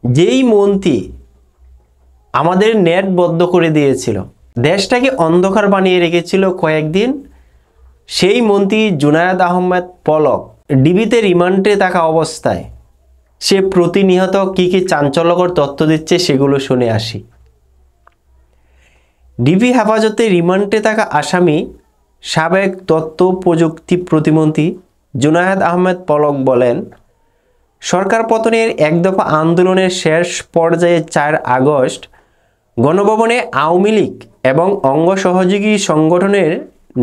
যেই মন্ত্রী আমাদের নেট বন্ধ করে দিয়েছিল, দেশটাকে অন্ধকার বানিয়ে রেখেছিল কয়েকদিন, সেই মন্ত্রী জুনায়েদ আহমেদ পলক ডিবিতে রিমান্ডে থাকা অবস্থায় সে প্রতিনিয়ত কি কি চাঞ্চল্যকর তথ্য দিচ্ছে সেগুলো শুনে আসি। ডিবি হেফাজতে রিমান্ডে থাকা আসামি সাবেক তথ্য প্রযুক্তি প্রতিমন্ত্রী জুনায়েদ আহমেদ পলক বলেন, সরকার পতনের এক দফা আন্দোলনের শেষ পর্যায়ে 4 আগস্ট গণভবনে আওয়ামী লীগ এবং অঙ্গ সহযোগী সংগঠনের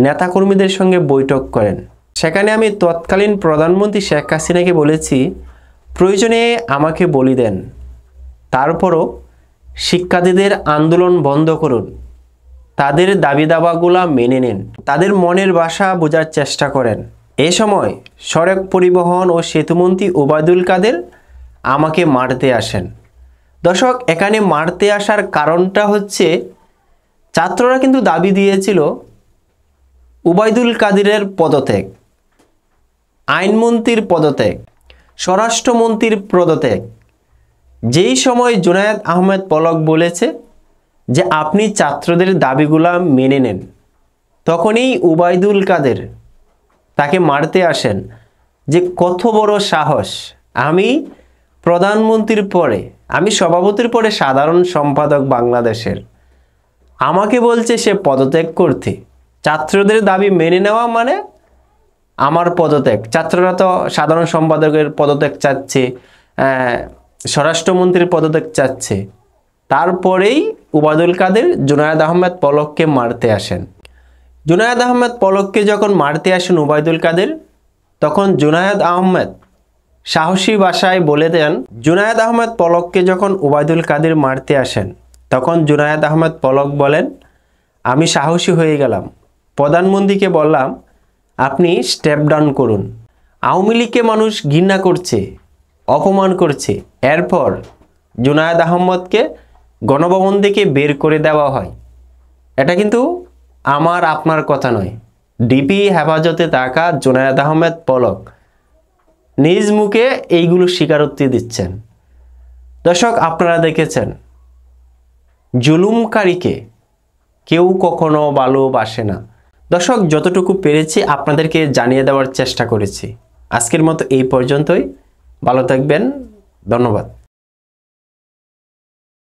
নেতাকর্মীদের সঙ্গে বৈঠক করেন। সেখানে আমি তৎকালীন প্রধানমন্ত্রী শেখ হাসিনাকে বলেছি, প্রয়োজনে আমাকে বলি দেন, তারপরও শিক্ষার্থীদের আন্দোলন বন্ধ করুন, তাদের দাবি দাবাগুলা মেনে নেন, তাদের মনের ভাষা বোঝার চেষ্টা করেন। এ সময় সড়ক পরিবহন ও সেতুমন্ত্রী ওবায়দুল কাদের আমাকে মারতে আসেন। দর্শক, এখানে মারতে আসার কারণটা হচ্ছে, ছাত্ররা কিন্তু দাবি দিয়েছিল ওবায়দুল কাদেরের পদত্যাগ, আইনমন্ত্রীর পদত্যাগ, স্বরাষ্ট্রমন্ত্রীর পদত্যাগ। যেই সময় জুনায়েদ আহমেদ পলক বলেছে যে আপনি ছাত্রদের দাবিগুলা মেনে নেন, তখনই ওবায়দুল কাদের তাকে মারতে আসেন। যে কত বড় সাহস! আমি প্রধানমন্ত্রীর পরে, আমি সভাপতির পরে সাধারণ সম্পাদক বাংলাদেশের, আমাকে বলছে সে পদত্যাগ করতে। ছাত্রদের দাবি মেনে নেওয়া মানে আমার পদত্যাগ। ছাত্ররা তো সাধারণ সম্পাদকের পদত্যাগ চাচ্ছে, স্বরাষ্ট্রমন্ত্রীর পদত্যাগ চাচ্ছে। তারপরেই ওবায়দুল কাদের জুনায়েদ আহমেদ পলককে মারতে আসেন। জুনায়েদ আহমেদ পলককে যখন মারতে আসেন ওবায়দুল কাদের, তখন জুনায়েদ আহমেদ সাহসী ভাষায় বলে দেন, জুনায়েদ আহমেদ পলককে যখন ওবায়দুল কাদের মারতে আসেন, তখন জুনায়েদ আহমেদ পলক বলেন, আমি সাহসী হয়ে গেলাম, প্রধানমন্ত্রীকে বললাম আপনি স্টেপ ডাউন করুন। আওয়ামী লীগকে মানুষ ঘৃণা করছে, অপমান করছে। এরপর জুনায়েদ আহমেদকে গণভবন থেকে বের করে দেওয়া হয়। এটা কিন্তু আমার আপনার কথা নয়, ডিবি হেফাজতে থাকা জুনায়েদ আহমেদ পলক নিজ মুখে এইগুলো স্বীকারোক্তি দিচ্ছেন। দর্শক, আপনারা দেখেছেন জুলুমকারীকে কেউ কখনো ভালোবাসে না। দর্শক, যতটুকু পেরেছি আপনাদেরকে জানিয়ে দেওয়ার চেষ্টা করেছি। আজকের মতো এই পর্যন্তই। ভালো থাকবেন, ধন্যবাদ।